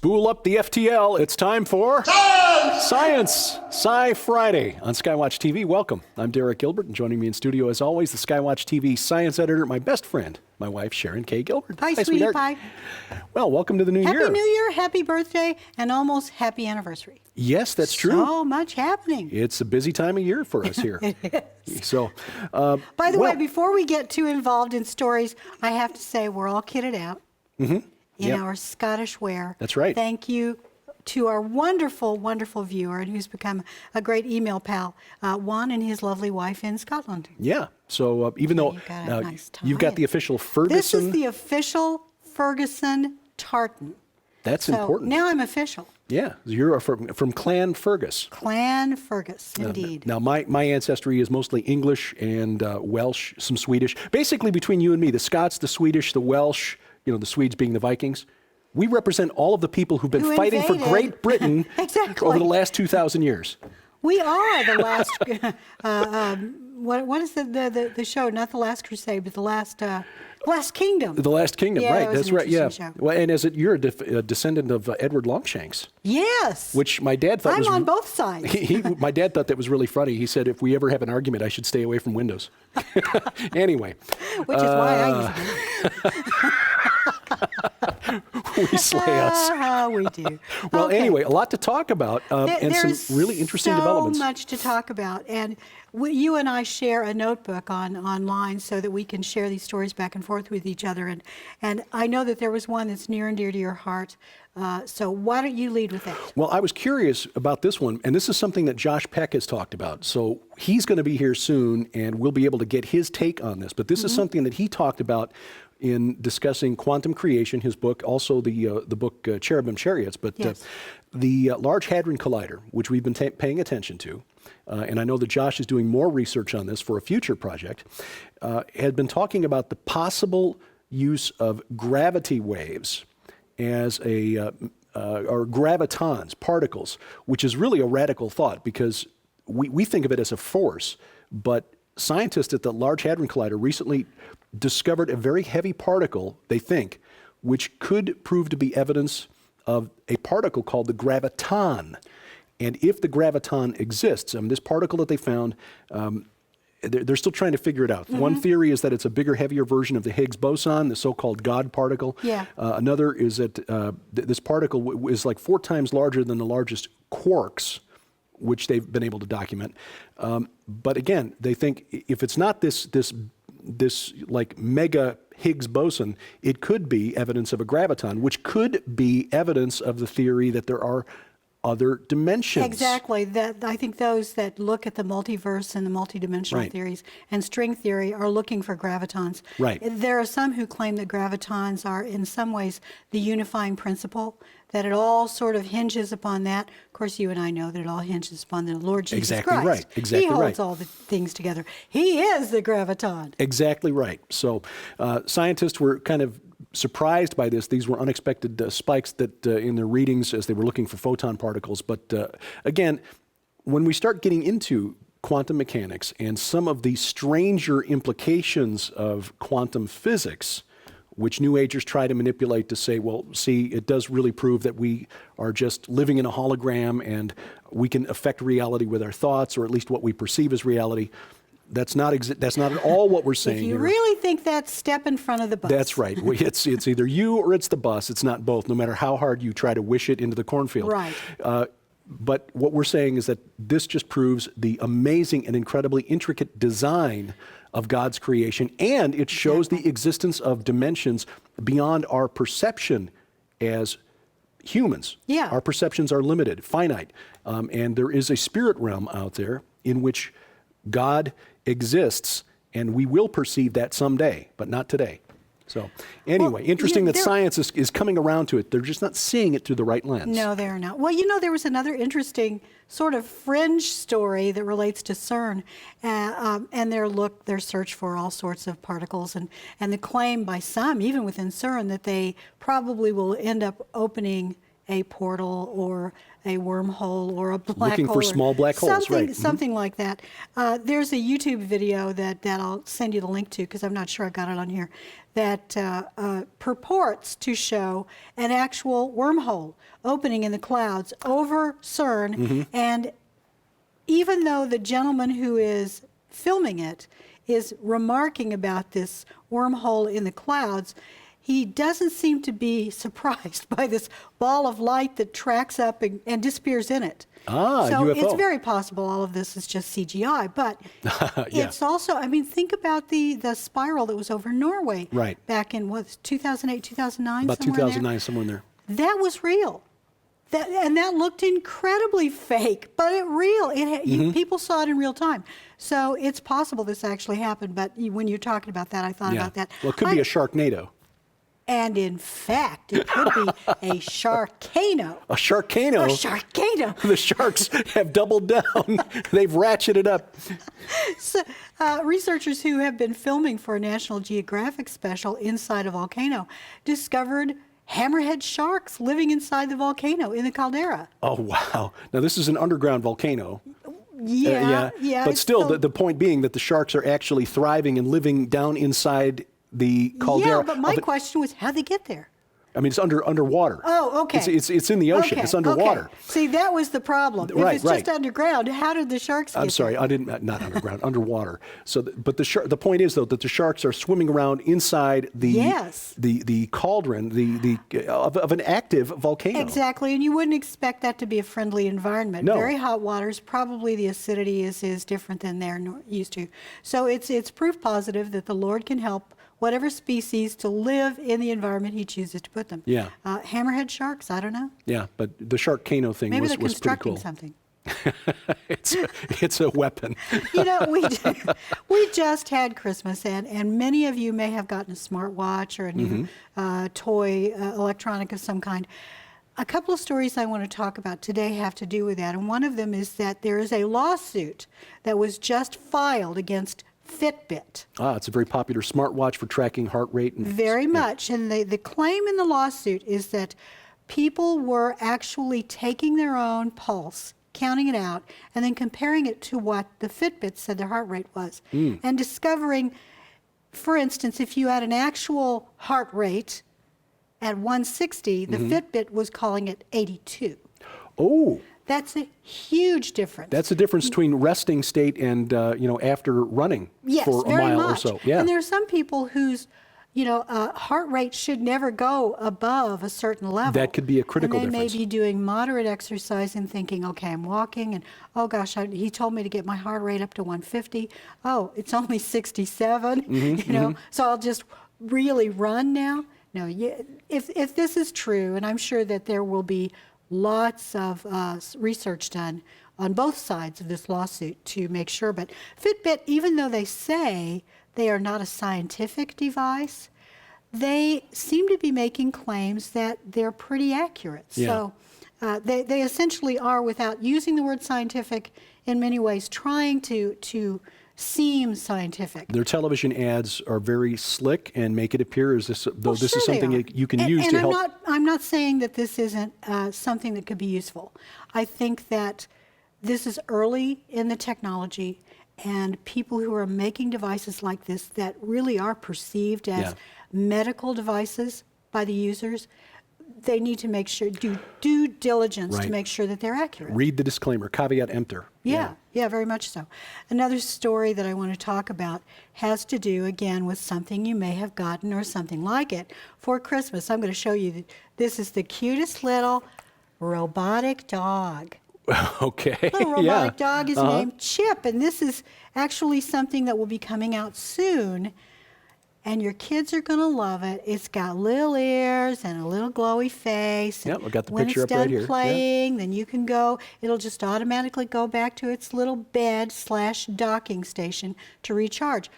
Spool up the FTL. It's time for Science Sci Friday on SkyWatch TV. Welcome. I'm Derek Gilbert, and joining me in studio, as always, the SkyWatch TV science editor, my best friend, my wife, Sharon K. Gilbert. Hi, sweetie pie. Well, welcome to the new year. Happy New Year, happy birthday, and almost happy anniversary. Yes, that's true. So much happening. It's a busy time of year for us here. It is. So, by the way, before we get too involved in stories, I have to say we're all kitted out in our Scottish wear. That's right. Thank you to our wonderful, wonderful viewer, and who's become a great email pal, Juan and his lovely wife in Scotland. Yeah. So even though you've got the official Ferguson. This is the official Ferguson tartan. That's so important. Now I'm official. Yeah, you're from Clan Fergus. Clan Fergus, indeed. Now, my ancestry is mostly English and Welsh, some Swedish. Basically, between you and me, the Scots, the Swedish, the Welsh, the Swedes being the Vikings, we represent all of the people who've been fighting for Great Britain over the last 2,000 years. We are the last, what is the show? Not the Last Crusade, but the Last Kingdom. The Last Kingdom, yeah, right? That's right. Yeah. Show. Well, and you're a descendant of Edward Longshanks. Yes. Which my dad thought I'm on both sides. My dad thought that was really funny. He said, if we ever have an argument, I should stay away from windows. Anyway. Which is why I use it. We slay us. We do. Well, anyway, a lot to talk about and some really interesting developments. So much to talk about. And you and I share a notebook online so that we can share these stories back and forth with each other. And I know that there was one that's near and dear to your heart. So why don't you lead with that? Well, I was curious about this one, and this is something that Josh Peck has talked about. So he's going to be here soon, and we'll be able to get his take on this. But this is something that he talked about in discussing quantum creation, his book, also the book Cherubim Chariots, but the Large Hadron Collider, which we've been paying attention to, and I know that Josh is doing more research on this for a future project, had been talking about the possible use of gravity waves as or gravitons, particles, which is really a radical thought because we think of it as a force, but scientists at the Large Hadron Collider recently discovered a very heavy particle, they think, which could prove to be evidence of a particle called the graviton. And if the graviton exists, this particle that they found, they're still trying to figure it out. One theory is that it's a bigger, heavier version of the Higgs boson, the so-called God particle. Yeah. Another is that this particle is like 4 times larger than the largest quarks, which they've been able to document. But again, they think if it's not this like mega Higgs boson, it could be evidence of a graviton, which could be evidence of the theory that there are other dimensions. Exactly. I think those that look at the multiverse and the multidimensional theories and string theory are looking for gravitons. Right. There are some who claim that gravitons are in some ways the unifying principle, that it all sort of hinges upon that. Of course, you and I know that it all hinges upon the Lord Jesus Christ. Right. Exactly right. He holds right. all the things together. He is the graviton. Exactly right. So scientists were kind of surprised by this. These were unexpected spikes that in their readings as they were looking for photon particles. But again, when we start getting into quantum mechanics and some of the stranger implications of quantum physics, which New Agers try to manipulate to say, well, see, it does really prove that we are just living in a hologram and we can affect reality with our thoughts, or at least what we perceive as reality. That's not at all what we're saying here. If you here. really think that, step in front of the bus. That's right. It's either you or it's the bus. It's not both, no matter how hard you try to wish it into the cornfield. Right. But what we're saying is that this just proves the amazing and incredibly intricate design of God's creation, and it shows the existence of dimensions beyond our perception as humans. Yeah. Our perceptions are limited, finite, and there is a spirit realm out there in which God exists, and we will perceive that someday, but not today. So anyway, interesting that science is coming around to it. They're just not seeing it through the right lens. No, they're not. Well, there was another interesting sort of fringe story that relates to CERN and their search for all sorts of particles and the claim by some, even within CERN, that they probably will end up opening a portal or a wormhole or a black Looking hole. for small black holes, right. Mm-hmm. Something like that. There's a YouTube video that I'll send you the link to because I'm not sure I got it on here, that purports to show an actual wormhole opening in the clouds over CERN. Mm-hmm. And even though the gentleman who is filming it is remarking about this wormhole in the clouds, he doesn't seem to be surprised by this ball of light that tracks up and disappears in it. So UFO. it's very possible all of this is just CGI, but Yeah. it's also, I mean, think about the spiral that was over Norway Right. back in, 2008, 2009? About somewhere in there? 2009, somewhere in there. That was real. And that looked incredibly fake, but real. People saw it in real time. So it's possible this actually happened, but when you're talking about that, I thought about that. Well, it could be a Sharknado. And in fact, it could be a Sharkano. A Sharkano? A Sharkano. The sharks have doubled down. They've ratcheted up. So, researchers who have been filming for a National Geographic special inside a volcano discovered hammerhead sharks living inside the volcano in the caldera. Oh, wow. Now, this is an underground volcano. Yeah. But still, the point being that the sharks are actually thriving and living down inside the caldera. Yeah, but my question was, how'd they get there? I mean, it's underwater. Oh, okay. It's in the ocean. Okay, It's underwater. okay. See, that was the problem. Right, if it's just underground, how did the sharks get I'm sorry, there? I didn't. Not underground, underwater. So, but the point is though that the sharks are swimming around inside the cauldron, of an active volcano. Exactly, and you wouldn't expect that to be a friendly environment. No. Very hot waters, probably the acidity is different than they're used to. So it's proof positive that the Lord can help whatever species to live in the environment He chooses to put them. Yeah. Hammerhead sharks, I don't know. Yeah, but the Sharkano thing Maybe was they're pretty constructing cool. something. It's a weapon. You know, we just had Christmas, and many of you may have gotten a smartwatch or a new toy, electronic of some kind. A couple of stories I want to talk about today have to do with that, and one of them is that there is a lawsuit that was just filed against Fitbit. It's a very popular smartwatch for tracking heart rate. And, Very much, and the claim in the lawsuit is that people were actually taking their own pulse, counting it out, and then comparing it to what the Fitbit said their heart rate was, and discovering, for instance, if you had an actual heart rate at 160, the Fitbit was calling it 82. Oh. That's a huge difference. That's the difference between resting state and after running for a mile or so. Yeah. And there are some people whose heart rate should never go above a certain level. That could be a critical difference. difference. They may be doing moderate exercise and thinking, okay, I'm walking, and oh gosh, he told me to get my heart rate up to 150. Oh, it's only 67. So I'll just really run now. No, if this is true, and I'm sure that there will be lots of research done on both sides of this lawsuit to make sure. But Fitbit, even though they say they are not a scientific device, they seem to be making claims that they're pretty accurate. Yeah. So they essentially are, without using the word scientific, in many ways trying to seem scientific. Their television ads are very slick and make it appear as though this is something you can use to help. I'm not saying that this isn't something that could be useful. I think that this is early in the technology, and people who are making devices like this that really are perceived as medical devices by the users, they need to make sure, do due diligence to make sure that they're accurate. Read the disclaimer, caveat emptor. Yeah, very much so. Another story that I want to talk about has to do, again, with something you may have gotten or something like it for Christmas. I'm going to show you, this is the cutest little robotic dog. Okay. Little robotic dog is named Chip, and this is actually something that will be coming out soon. And your kids are going to love it. It's got little ears and a little glowy face. Yep, I've got the when picture it's up right done here. playing, then you can go, it'll just automatically go back to its little bed/docking station to recharge.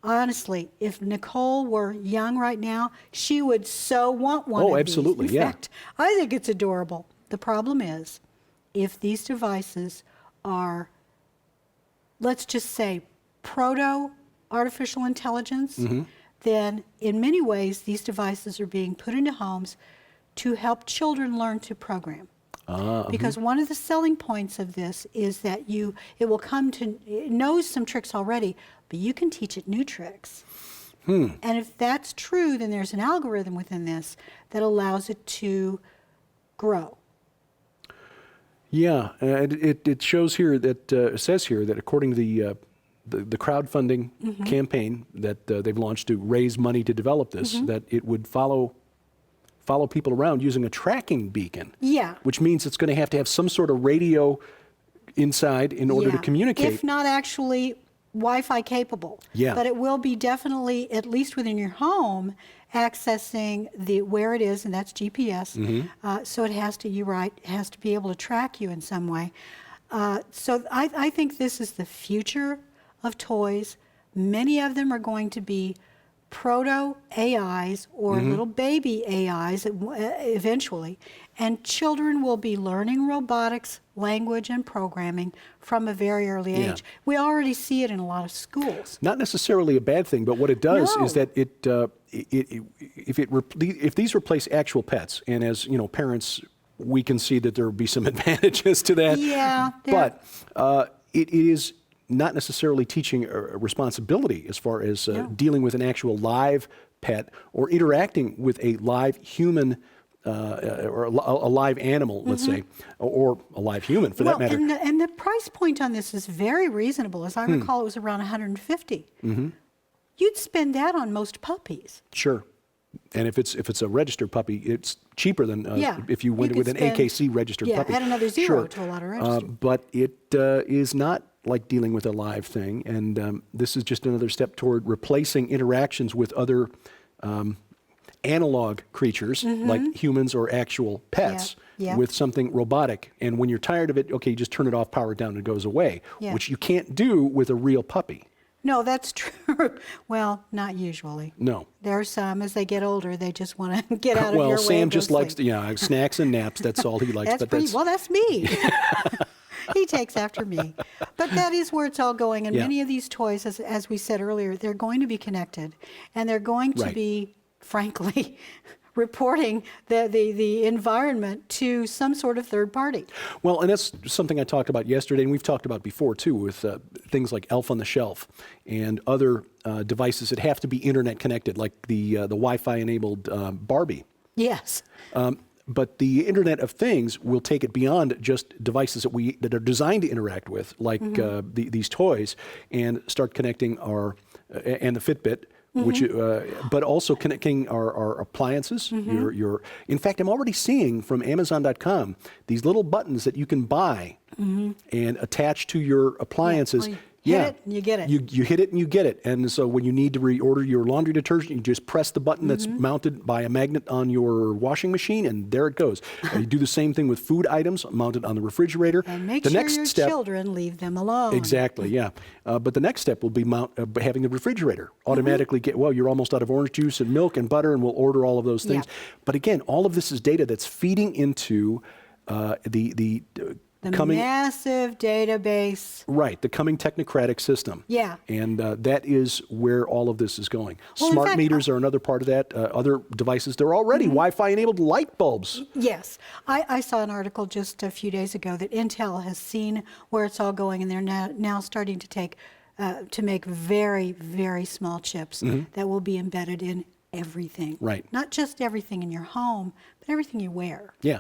Honestly, if Nicole were young right now, she would so want one of these. Oh, absolutely, In yeah. fact, I think it's adorable. The problem is, if these devices are, let's just say, proto-artificial intelligence, then in many ways these devices are being put into homes to help children learn to program. Because one of the selling points of this is that it knows some tricks already, but you can teach it new tricks. And if that's true, then there's an algorithm within this that allows it to grow. Yeah, it shows here that it says here that according to the crowdfunding campaign that they've launched to raise money to develop this, that it would follow people around using a tracking beacon. Yeah. Which means it's going to have some sort of radio inside in order to communicate. If not actually Wi-Fi capable. Yeah. But it will be definitely, at least within your home, accessing where it is, and that's GPS. So it has to, you're right, it has to be able to track you in some way. So I think this is the future of toys. Many of them are going to be proto-AIs or little baby AIs eventually. And children will be learning robotics, language, and programming from a very early age. We already see it in a lot of schools. Not necessarily a bad thing, but what it does is that if these replace actual pets, and as you know, parents, we can see that there will be some advantages to that. Yeah. But it is not necessarily teaching a responsibility as far as dealing with an actual live pet or interacting with a live human or a live animal, let's say, or a live human for that matter. And the price point on this is very reasonable. As I recall, it was around $150. You'd spend that on most puppies. Sure. And if it's a registered puppy, it's cheaper than if you went with an AKC registered puppy. Yeah, add another zero to a lot of registered. But it is not like dealing with a live thing, and this is just another step toward replacing interactions with other analog creatures like humans or actual pets with something robotic. And when you're tired of it, okay, you just turn it off, power it down, and it goes away, which you can't do with a real puppy. No, that's true. Well, not usually. No. There are some, as they get older, they just want to get out of your way. Well, Sam just likes sleep. snacks and naps. That's all he likes. Well, that's me. He takes after me. But that is where it's all going. And many of these toys, as we said earlier, they're going to be connected. And they're going to be, frankly, reporting the environment to some sort of third party. Well, and that's something I talked about yesterday, and we've talked about before, too, with things like Elf on the Shelf and other devices that have to be internet connected, like the Wi-Fi-enabled Barbie. Yes. But the Internet of Things will take it beyond just devices that are designed to interact with, like these toys, and start connecting and the Fitbit, which, but also connecting our appliances. In fact, I'm already seeing from Amazon.com these little buttons that you can buy and attach to your appliances. Hit it and you get it. You hit it and you get it. And so when you need to reorder your laundry detergent, you just press the button that's mounted by a magnet on your washing machine, and there it goes. You do the same thing with food items mounted on the refrigerator. And make sure your children leave them alone. Exactly, yeah. But the next step will be having the refrigerator automatically you're almost out of orange juice and milk and butter, and we'll order all of those things. But again, all of this is data that's feeding into the coming massive database. Right, the coming technocratic system. Yeah. And that is where all of this is going. Well, Smart meters are another part of that. Other devices, they're already Wi-Fi enabled light bulbs. Yes. I saw an article just a few days ago that Intel has seen where it's all going, and they're now starting to make very, very small chips that will be embedded in everything. Right. Not just everything in your home, but everything you wear. Yeah.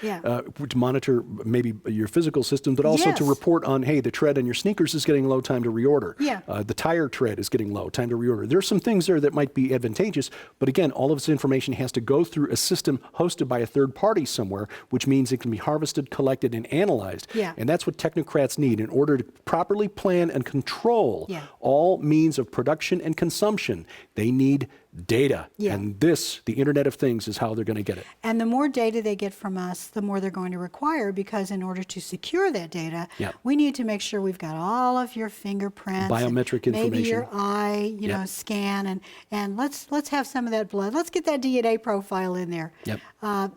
To monitor maybe your physical system, but also to Yes. report on, hey, the tread on your sneakers is getting low, time to reorder. Yeah. The tire tread is getting low, time to reorder. There's some things there that might be advantageous, but again, all of this information has to go through a system hosted by a third party somewhere, which means it can be harvested, collected, and analyzed. Yeah. And that's what technocrats need in order to properly plan and control all means of production and consumption. They need data. Yeah. And this, the Internet of Things, is how they're going to get it. And the more data they get from us, the more they're going to require, because in order to secure that data, we need to make sure we've got all of your fingerprints, biometric information, maybe your eye, scan, and let's have some of that blood. Let's get that DNA profile in there. Yep.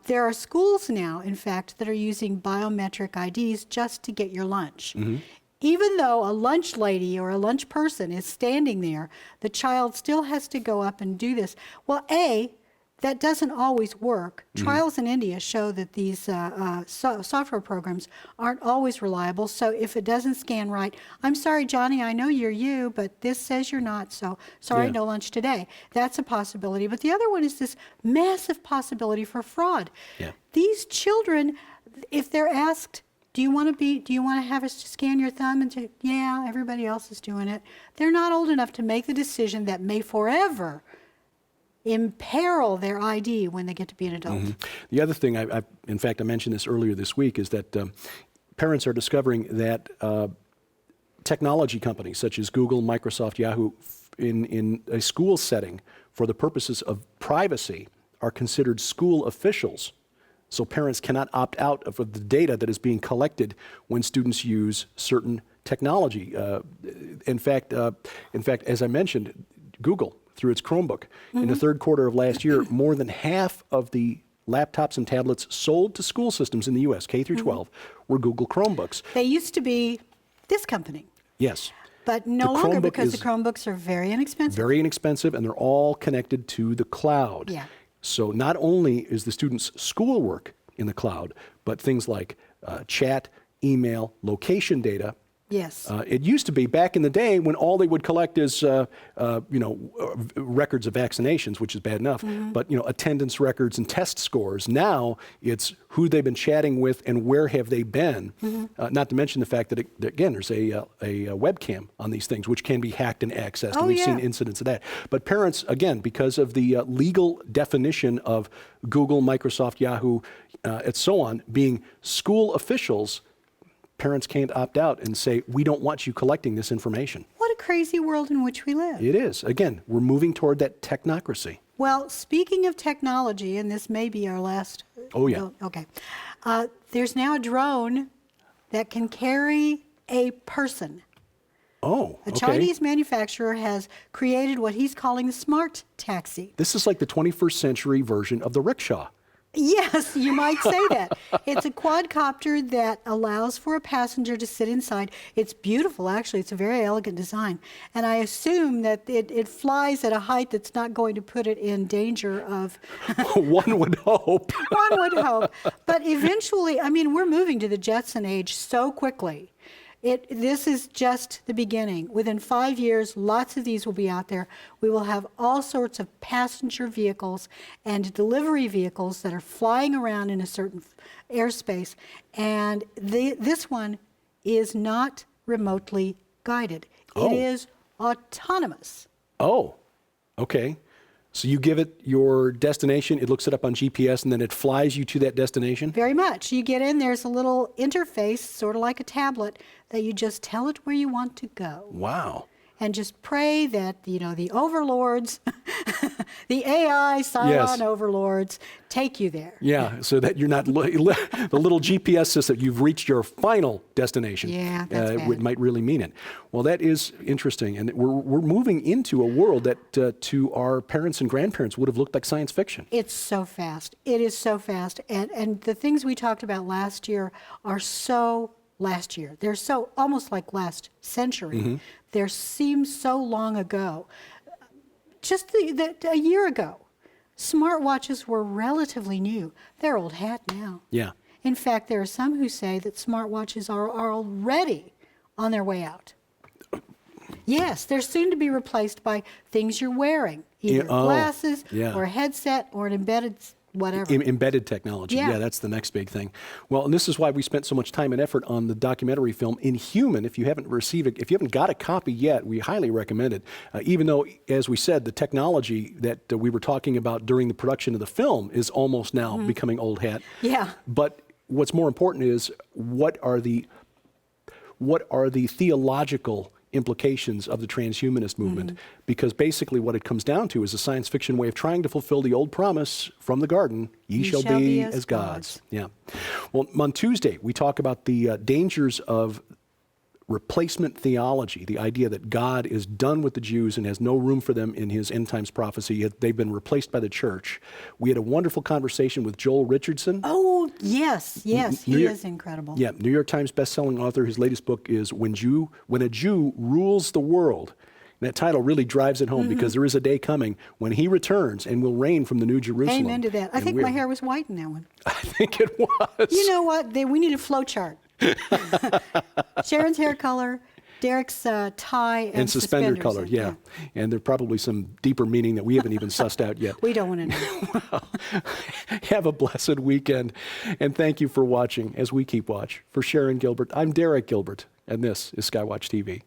There are schools now, in fact, that are using biometric IDs just to get your lunch. Even though a lunch lady or a lunch person is standing there, the child still has to go up and do this. Well, that doesn't always work. Trials in India show that these software programs aren't always reliable. So if it doesn't scan right, I'm sorry, Johnny, I know you're you, but this says you're not. So sorry, Yeah. no lunch today. That's a possibility. But the other one is this massive possibility for fraud. Yeah. These children, if they're asked, do you want to have us to scan your thumb and say, yeah, everybody else is doing it. They're not old enough to make the decision that may forever imperil their ID when they get to be an adult. The other thing, in fact, I mentioned this earlier this week, is that parents are discovering that technology companies such as Google, Microsoft, Yahoo, in a school setting, for the purposes of privacy, are considered school officials. So parents cannot opt out of the data that is being collected when students use certain technology. In fact, as I mentioned, Google, through its Chromebook, in the third quarter of last year, more than half of the laptops and tablets sold to school systems in the U.S., K through 12, were Google Chromebooks. They used to be this company, Yes. but no The longer Chromebook because the is Chromebooks are very inexpensive. Very inexpensive, and they're all connected to the cloud. Yeah. So not only is the student's schoolwork in the cloud, but things like chat, email, location data. Yes. It used to be back in the day when all they would collect is, records of vaccinations, which is bad enough, but attendance records and test scores. Now it's who they've been chatting with and where have they been. Not to mention the fact that again, there's a webcam on these things, which can be hacked and accessed. Oh, and we've seen yeah. incidents of that. But parents, again, because of the legal definition of Google, Microsoft, Yahoo, and so on, being school officials, parents can't opt out and say, we don't want you collecting this information. What a crazy world in which we live. It is. Again, we're moving toward that technocracy. Well, speaking of technology, and this may be our last. Oh, yeah. Okay. There's now a drone that can carry a person. Oh, A okay. Chinese manufacturer has created what he's calling the smart taxi. This is like the 21st century version of the rickshaw. Yes, you might say that. It's a quadcopter that allows for a passenger to sit inside. It's beautiful, actually. It's a very elegant design. And I assume that it flies at a height that's not going to put it in danger of... One would hope. One would hope. But eventually, I mean, we're moving to the Jetson age so quickly. This is just the beginning. Within 5 years, lots of these will be out there. We will have all sorts of passenger vehicles and delivery vehicles that are flying around in a certain airspace. And this one is not remotely guided. Oh. It is autonomous. Oh, okay. So you give it your destination, it looks it up on GPS, and then it flies you to that destination? Very much. You get in, there's a little interface, sort of like a tablet, that you just tell it where you want to go. Wow. And just pray that, the overlords, the AI Cylon Yes. overlords, take you there. Yeah, so that you're not, the little GPS says that you've reached your final destination. Yeah, that's bad. It might really mean it. Well, that is interesting. And we're moving into a world that to our parents and grandparents would have looked like science fiction. It's so fast. It is so fast. And the things we talked about last year are so last year. They're so almost like last century. They seem so long ago. Just a year ago, smartwatches were relatively new. They're old hat now. Yeah. In fact, there are some who say that smartwatches are already on their way out. Yes, they're soon to be replaced by things you're wearing, either glasses or a headset or an embedded whatever. Embedded technology. Yeah. Yeah, that's the next big thing. Well, and this is why we spent so much time and effort on the documentary film Inhuman. If you haven't got a copy yet, we highly recommend it. Even though, as we said, the technology that we were talking about during the production of the film is almost now becoming old hat. Yeah. But what's more important is what are the theological implications of the transhumanist movement, because basically what it comes down to is a science fiction way of trying to fulfill the old promise from the garden, ye shall be as gods. Yeah. Well, on Tuesday, we talk about the dangers of replacement theology, the idea that God is done with the Jews and has no room for them in his end times prophecy. They've been replaced by the church. We had a wonderful conversation with Joel Richardson. Oh, yes, he is incredible. Yeah, New York Times bestselling author. His latest book is When a Jew Rules the World. And that title really drives it home because there is a day coming when he returns and will reign from the New Jerusalem. Amen to that. I And think my hair was white in that one. I think it was. You know what? We need a flow chart. Sharon's hair color, Derek's tie and suspender suspenders. color, yeah. And there's probably some deeper meaning that we haven't even sussed out yet. We don't want to know. Well, have a blessed weekend, and thank you for watching as we keep watch. For Sharon Gilbert, I'm Derek Gilbert, and this is SkyWatch TV.